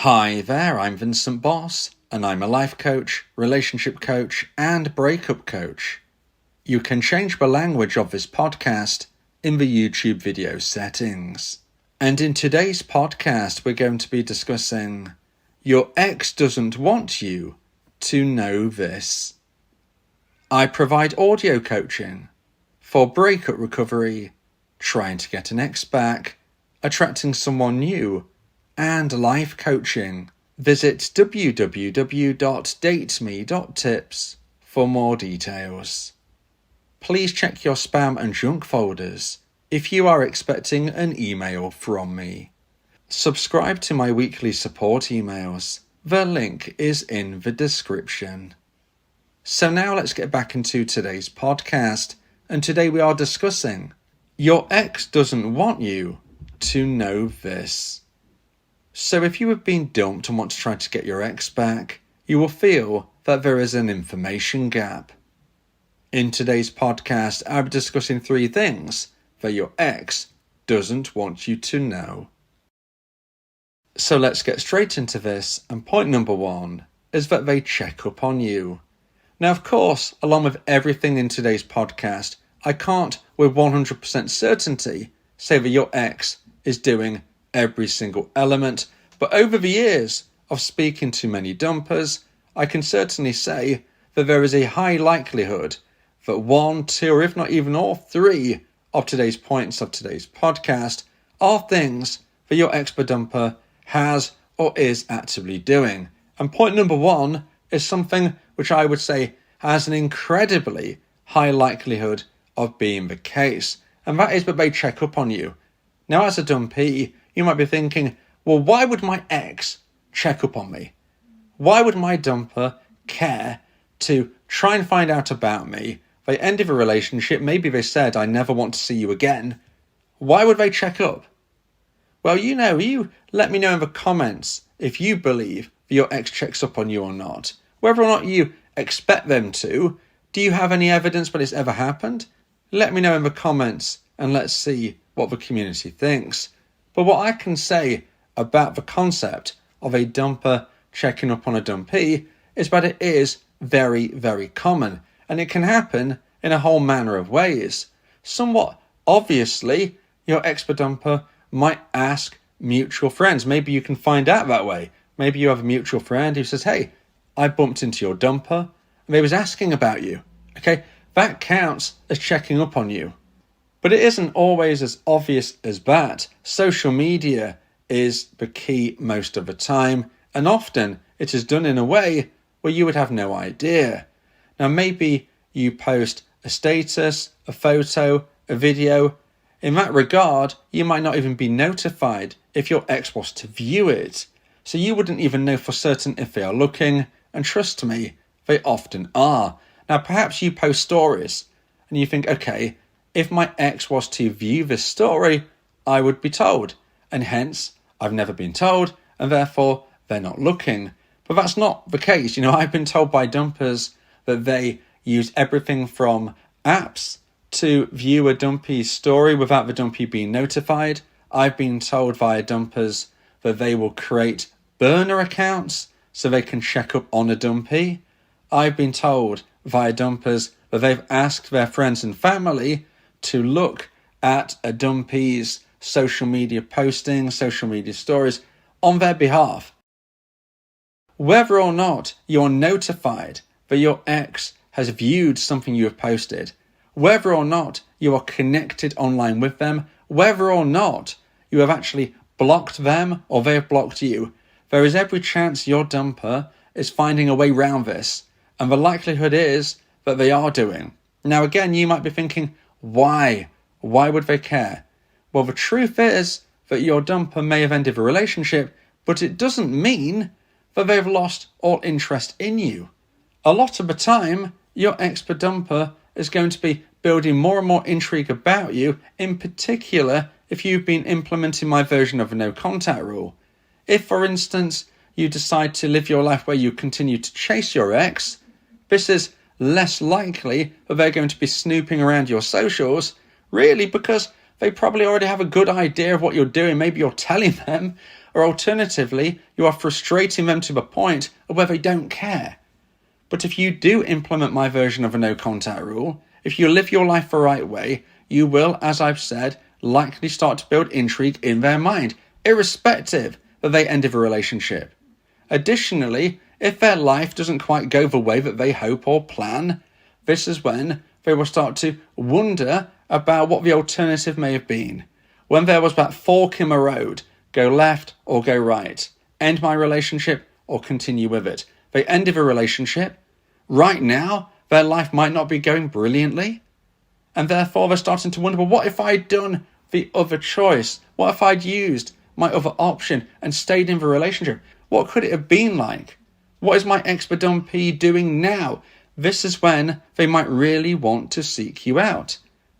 Hi there, I'm Vincent Bos, and I'm a life coach, relationship coach, and breakup coach. You can change the language of this podcast in the YouTube video settings. And in today's podcast, we're going to be discussing your ex doesn't want you to know this. I provide audio coaching for breakup recovery, trying to get an ex back, attracting someone new, and life coaching. Visit www.dateme.tips for more details. Please check your spam and junk folders if you are expecting an email from me. Subscribe to my weekly support emails. The link is in the description. So now let's get back into today's podcast, and today we are discussing your ex doesn't want you to know this. So if you have been dumped and want to try to get your ex back, you will feel that there is an information gap. In today's podcast, I'll be discussing 3 things that your ex doesn't want you to know. So let's get straight into this, and point number 1 is that they check up on you. Now, of course, along with everything in today's podcast, I can't with 100% certainty say that your ex is doing every single element, but over the years of speaking to many dumpers, I can certainly say that there is a high likelihood that 1, 2, or if not even all 3 of today's points of today's podcast are things that your ex-dumper has or is actively doing. And point number 1 is something which I would say has an incredibly high likelihood of being the case, and that is that they check up on you. Now, as a dumpee, you might be thinking, well, why would my ex check up on me? Why would my dumper care to try and find out about me? They ended a relationship. Maybe they said, I never want to see you again. Why would they check up? Well, you let me know in the comments if you believe that your ex checks up on you or not. Whether or not you expect them to. Do you have any evidence that it's ever happened? Let me know in the comments and let's see what the community thinks. But what I can say about the concept of a dumper checking up on a dumpee is that it is very, very common, and it can happen in a whole manner of ways. Somewhat obviously, your ex-dumper might ask mutual friends. Maybe you can find out that way. Maybe you have a mutual friend who says, hey, I bumped into your dumper, and they was asking about you. Okay, that counts as checking up on you. But it isn't always as obvious as that. Social media is the key most of the time, and often it is done in a way where you would have no idea. Now, maybe you post a status, a photo, a video. In that regard, you might not even be notified if your ex was to view it. So you wouldn't even know for certain if they are looking, and trust me, they often are. Now, perhaps you post stories, and you think, okay, if my ex was to view this story, I would be told. And hence, I've never been told, and therefore, they're not looking. But that's not the case. I've been told by dumpers that they use everything from apps to view a dumpee's story without the dumpee being notified. I've been told via dumpers that they will create burner accounts so they can check up on a dumpee. I've been told via dumpers that they've asked their friends and family to look at a dumpee's social media postings, social media stories on their behalf. Whether or not you're notified that your ex has viewed something you have posted, whether or not you are connected online with them, whether or not you have actually blocked them or they have blocked you, there is every chance your dumper is finding a way round this, and the likelihood is that they are doing. Now, again, you might be thinking, why? Why would they care? Well, the truth is that your dumper may have ended a relationship, but it doesn't mean that they've lost all interest in you. A lot of the time, your ex-dumper is going to be building more and more intrigue about you, in particular if you've been implementing my version of a no contact rule. If, for instance, you decide to live your life where you continue to chase your ex, this is less likely that they're going to be snooping around your socials, really because they probably already have a good idea of what you're doing. Maybe you're telling them, or alternatively, you are frustrating them to the point of where they don't care. But if you do implement my version of a no contact rule, if you live your life the right way, you will, as I've said, likely start to build intrigue in their mind, irrespective that they ended the relationship. Additionally, if their life doesn't quite go the way that they hope or plan, this is when they will start to wonder about what the alternative may have been. When there was that fork in the road, go left or go right, end my relationship or continue with it. They ended the relationship. Right now, their life might not be going brilliantly. And therefore, they're starting to wonder, well, what if I'd done the other choice? What if I'd used my other option and stayed in the relationship? What could it have been like? What is my ex-dumpee doing now? This is when they might really want to seek you out.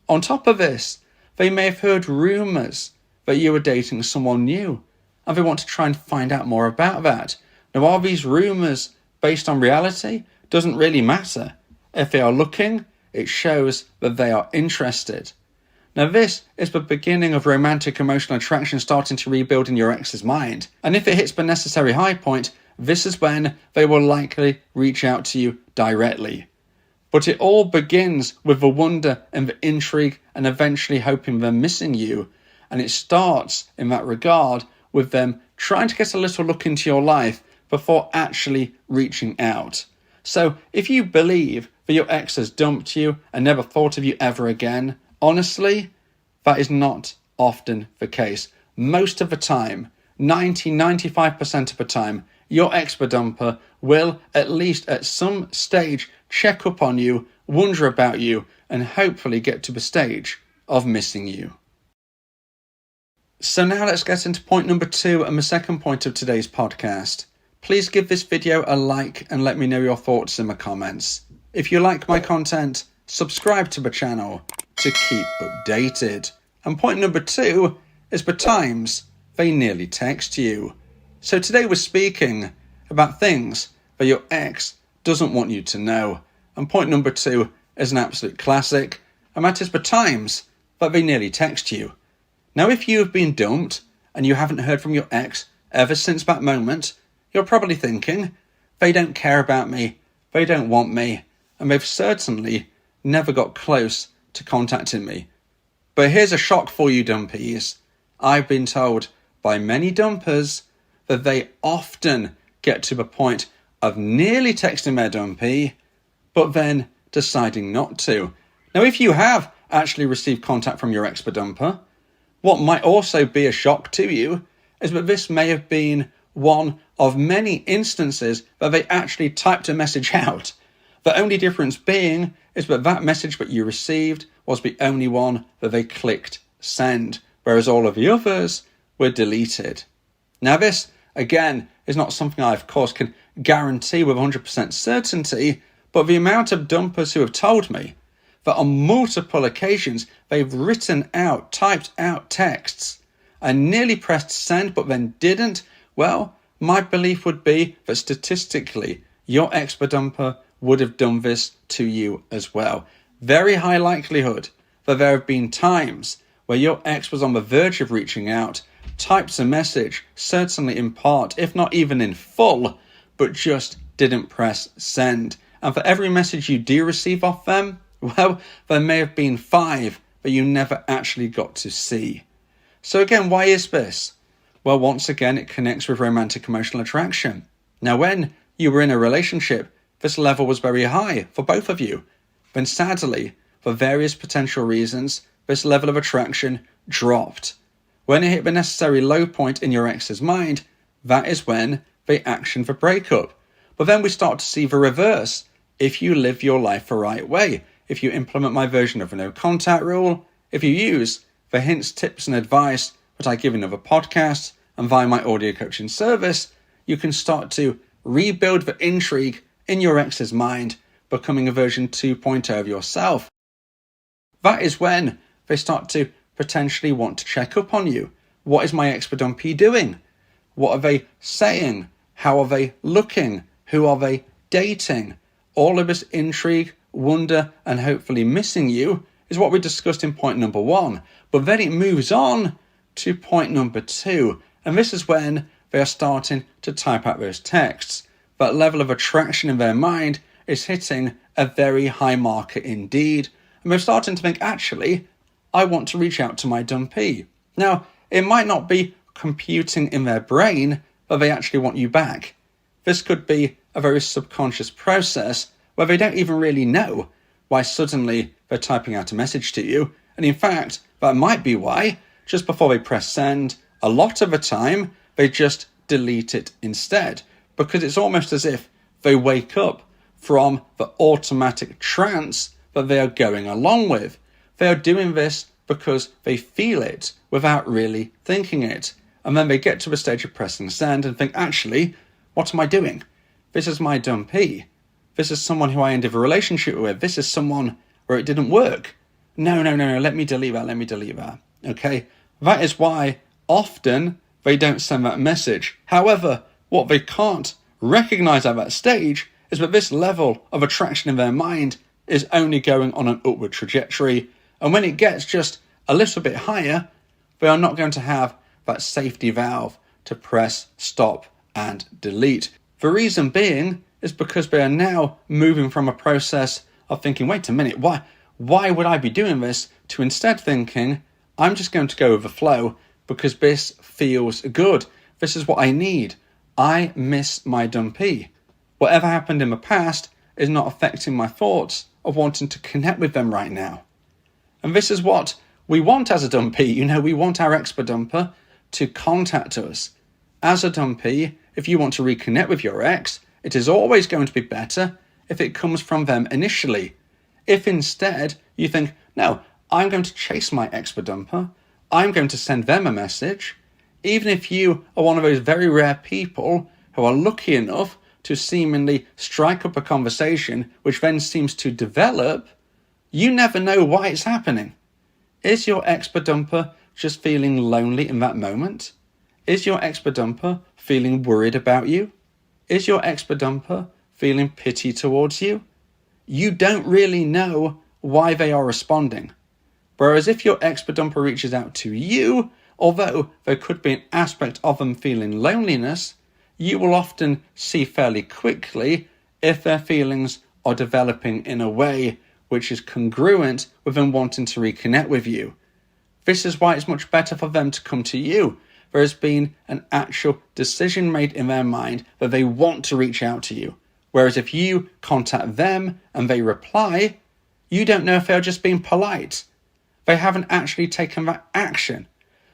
On top of this, they may have heard rumours that you were dating someone new, and they want to try and find out more about that. Now, are these rumours based on reality? Doesn't really matter. If they are looking, it shows that they are interested. Now, this is the beginning of romantic emotional attraction starting to rebuild in your ex's mind. And if it hits the necessary high point, this is when they will likely reach out to you directly. But it all begins with the wonder and the intrigue and eventually hoping they're missing you. And it starts in that regard with them trying to get a little look into your life before actually reaching out. So if you believe that your ex has dumped you and never thought of you ever again, honestly, that is not often the case. Most of the time, 95% of the time, your ex-dumper will, at least at some stage, check up on you, wonder about you, and hopefully get to the stage of missing you. So now let's get into point number 2 and the second point of today's podcast. Please give this video a like and let me know your thoughts in the comments. If you like my content, subscribe to the channel to keep updated. And point number 2 is the times they nearly text you. So today we're speaking about things that your ex doesn't want you to know. And point number 2 is an absolute classic, and that is the times that they nearly text you. Now, if you have been dumped and you haven't heard from your ex ever since that moment, you're probably thinking, they don't care about me, they don't want me, and they've certainly never got close to contacting me. But here's a shock for you, Dumpees. I've been told by many dumpers that they often get to the point of nearly texting their dumpee, but then deciding not to. Now, if you have actually received contact from your ex-dumper, what might also be a shock to you is that this may have been one of many instances that they actually typed a message out. The only difference being is that that message that you received was the only one that they clicked send, whereas all of the others were deleted. Now, this, again, is not something I, of course, can guarantee with 100% certainty, but the amount of dumpers who have told me that on multiple occasions they've written out, typed out texts and nearly pressed send but then didn't, well, my belief would be that statistically your ex-dumper would have done this to you as well. Very high likelihood that there have been times where your ex was on the verge of reaching out, types a message, certainly in part, if not even in full, but just didn't press send. And for every message you do receive off them, well, there may have been 5 that you never actually got to see. So again, why is this? Well, once again, it connects with romantic emotional attraction. Now, when you were in a relationship, this level was very high for both of you. Then sadly, for various potential reasons, this level of attraction dropped. When it hit the necessary low point in your ex's mind, that is when they actioned the breakup. But then we start to see the reverse. If you live your life the right way, if you implement my version of a no contact rule, if you use the hints, tips and advice that I give in other podcasts and via my audio coaching service, you can start to rebuild the intrigue in your ex's mind, becoming a version 2.0 of yourself. That is when they start to potentially want to check up on you. What is my ex-dumpee doing? What are they saying? How are they looking? Who are they dating? All of this intrigue, wonder, and hopefully missing you is what we discussed in point number 1. But then it moves on to point number 2. And this is when they are starting to type out those texts. That level of attraction in their mind is hitting a very high marker indeed. And they're starting to think, actually, I want to reach out to my dumpee. Now, it might not be computing in their brain, but they actually want you back. This could be a very subconscious process where they don't even really know why suddenly they're typing out a message to you. And in fact, that might be why, just before they press send, a lot of the time, they just delete it instead. Because it's almost as if they wake up from the automatic trance that they are going along with. They are doing this because they feel it without really thinking it. And then they get to the stage of pressing send and think, actually, what am I doing? This is my dumpee. This is someone who I ended a relationship with. This is someone where it didn't work. No, let me delete that. Okay? That is why often they don't send that message. However, what they can't recognize at that stage is that this level of attraction in their mind is only going on an upward trajectory. And when it gets just a little bit higher, they are not going to have that safety valve to press stop and delete. The reason being is because they are now moving from a process of thinking, wait a minute, why would I be doing this, to instead thinking, I'm just going to go with the flow because this feels good. This is what I need. I miss my dumpee. Whatever happened in the past is not affecting my thoughts of wanting to connect with them right now. And this is what we want as a dumpee. We want our ex-dumper to contact us. As a dumpee, if you want to reconnect with your ex, it is always going to be better if it comes from them initially. If instead you think, no, I'm going to chase my ex-dumper, I'm going to send them a message, even if you are one of those very rare people who are lucky enough to seemingly strike up a conversation which then seems to develop, you never know why it's happening. Is your ex-dumper just feeling lonely in that moment? Is your ex-dumper feeling worried about you? Is your ex-dumper feeling pity towards you? You don't really know why they are responding. Whereas if your ex-dumper reaches out to you, although there could be an aspect of them feeling loneliness, you will often see fairly quickly if their feelings are developing in a way which is congruent with them wanting to reconnect with you. This is why it's much better for them to come to you. There has been an actual decision made in their mind that they want to reach out to you. Whereas if you contact them and they reply, you don't know if they're just being polite. They haven't actually taken that action.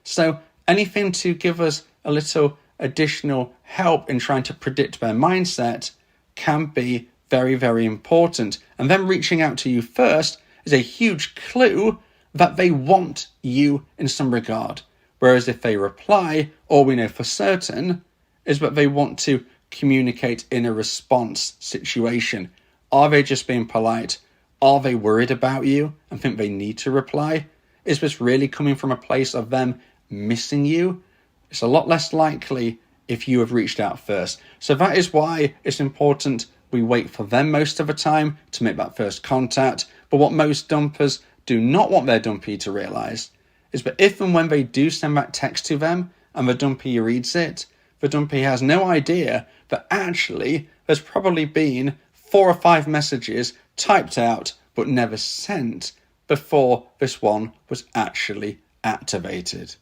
So anything to give us a little additional help in trying to predict their mindset can be very, very important. And them reaching out to you first is a huge clue that they want you in some regard. Whereas if they reply, all we know for certain is that they want to communicate in a response situation. Are they just being polite? Are they worried about you and think they need to reply? Is this really coming from a place of them missing you? It's a lot less likely if you have reached out first. So that is why it's important we wait for them most of the time to make that first contact. But what most dumpers do not want their dumpee to realise is that if and when they do send that text to them and the dumpee reads it, the dumpee has no idea that actually there's probably been 4 or 5 messages typed out but never sent before this one was actually activated.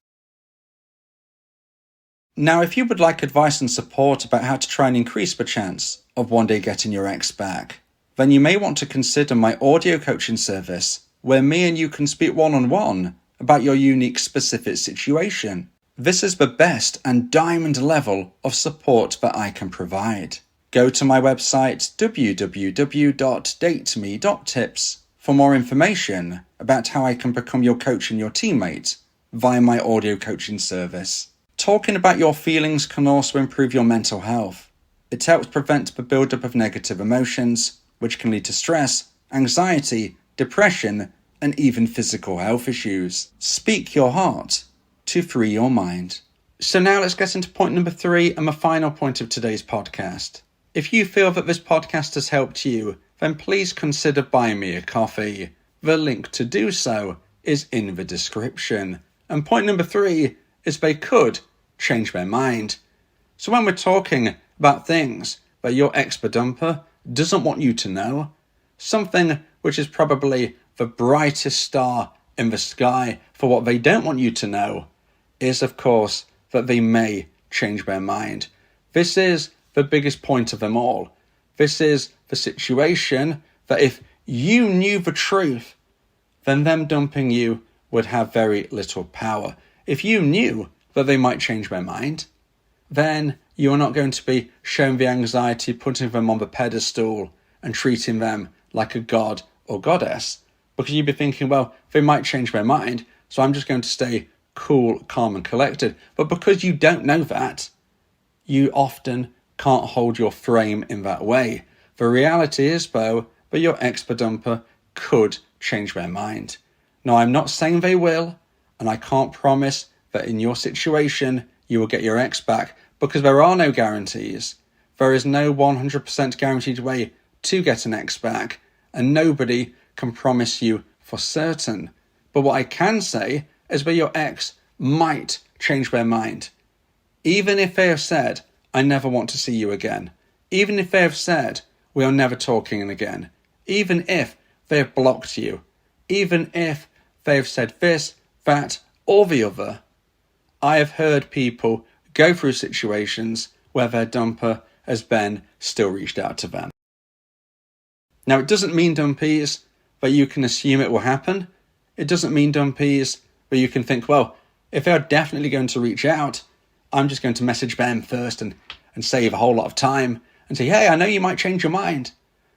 Now, if you would like advice and support about how to try and increase the chance of one day getting your ex back, then you may want to consider my audio coaching service, where me and you can speak one-on-one about your unique specific situation. This is the best and diamond level of support that I can provide. Go to my website www.dateme.tips for more information about how I can become your coach and your teammate via my audio coaching service. Talking about your feelings can also improve your mental health. It helps prevent the buildup of negative emotions, which can lead to stress, anxiety, depression, and even physical health issues. Speak your heart to free your mind. So now let's get into point number 3 and the final point of today's podcast. If you feel that this podcast has helped you, then please consider buying me a coffee. The link to do so is in the description. And point number 3 is they could change their mind. So when we're talking about things that your ex-dumper doesn't want you to know, something which is probably the brightest star in the sky for what they don't want you to know is, of course, that they may change their mind. This is the biggest point of them all. This is the situation that if you knew the truth, then them dumping you would have very little power. If you knew that they might change their mind, then you are not going to be showing the anxiety, putting them on the pedestal and treating them like a god or goddess, because you'd be thinking, well, they might change their mind, so I'm just going to stay cool, calm and collected. But because you don't know that, you often can't hold your frame in that way. The reality is, though, that your ex-dumper could change their mind. Now, I'm not saying they will, and I can't promise that in your situation you will get your ex back, because there are no guarantees. There is no 100% guaranteed way to get an ex back, and nobody can promise you for certain. But what I can say is that your ex might change their mind. Even if they have said, I never want to see you again. Even if they have said, we are never talking again. Even if they have blocked you. Even if they have said this, that, or the other. I have heard people go through situations where their dumper has then still reached out to them. Now, it doesn't mean, dumpees, that you can assume it will happen. It doesn't mean, dumpees, that you can think, well, if they're definitely going to reach out, I'm just going to message them first and save a whole lot of time and say, hey, I know you might change your mind,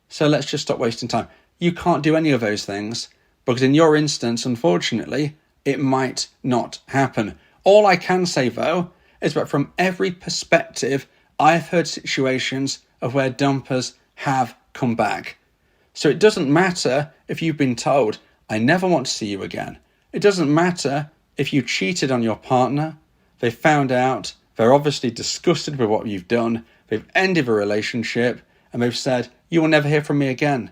so let's just stop wasting time. You can't do any of those things, because in your instance, unfortunately, it might not happen. All I can say, though, is that from every perspective, I've heard situations of where dumpers have come back. So it doesn't matter if you've been told, I never want to see you again. It doesn't matter if you cheated on your partner. They found out, they're obviously disgusted with what you've done, they've ended the relationship, and they've said, you will never hear from me again.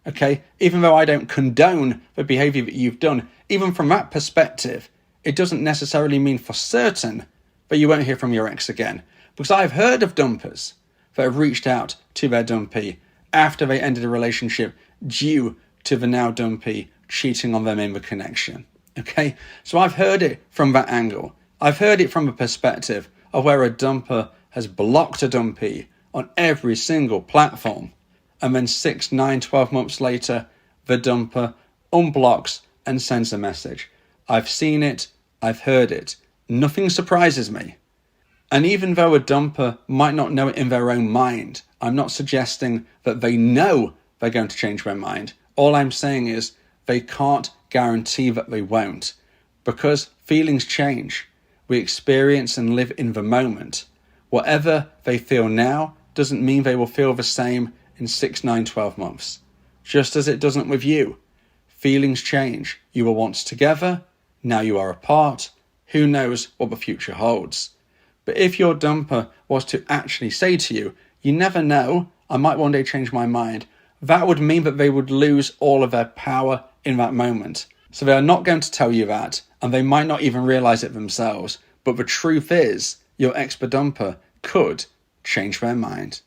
Okay? Even though I don't condone the behaviour that you've done, even from that perspective, it doesn't necessarily mean for certain that you won't hear from your ex again. Because I've heard of dumpers that have reached out to their dumpee after they ended a relationship due to the now dumpee cheating on them in the connection. Okay? So I've heard it from that angle. I've heard it from a perspective of where a dumper has blocked a dumpee on every single platform, and then 6, 9, 12 months later, the dumper unblocks and sends a message. I've seen it, I've heard it. Nothing surprises me. And even though a dumper might not know it in their own mind, I'm not suggesting that they know they're going to change their mind. All I'm saying is they can't guarantee that they won't, because feelings change. We experience and live in the moment. Whatever they feel now doesn't mean they will feel the same in 6, 9, 12 months. Just as it doesn't with you. Feelings change. You were once together, now you are apart. Who knows what the future holds? But if your dumper was to actually say to you, you never know, I might one day change my mind, that would mean that they would lose all of their power in that moment. So they are not going to tell you that, and they might not even realise it themselves. But the truth is, your ex-dumper could change their mind.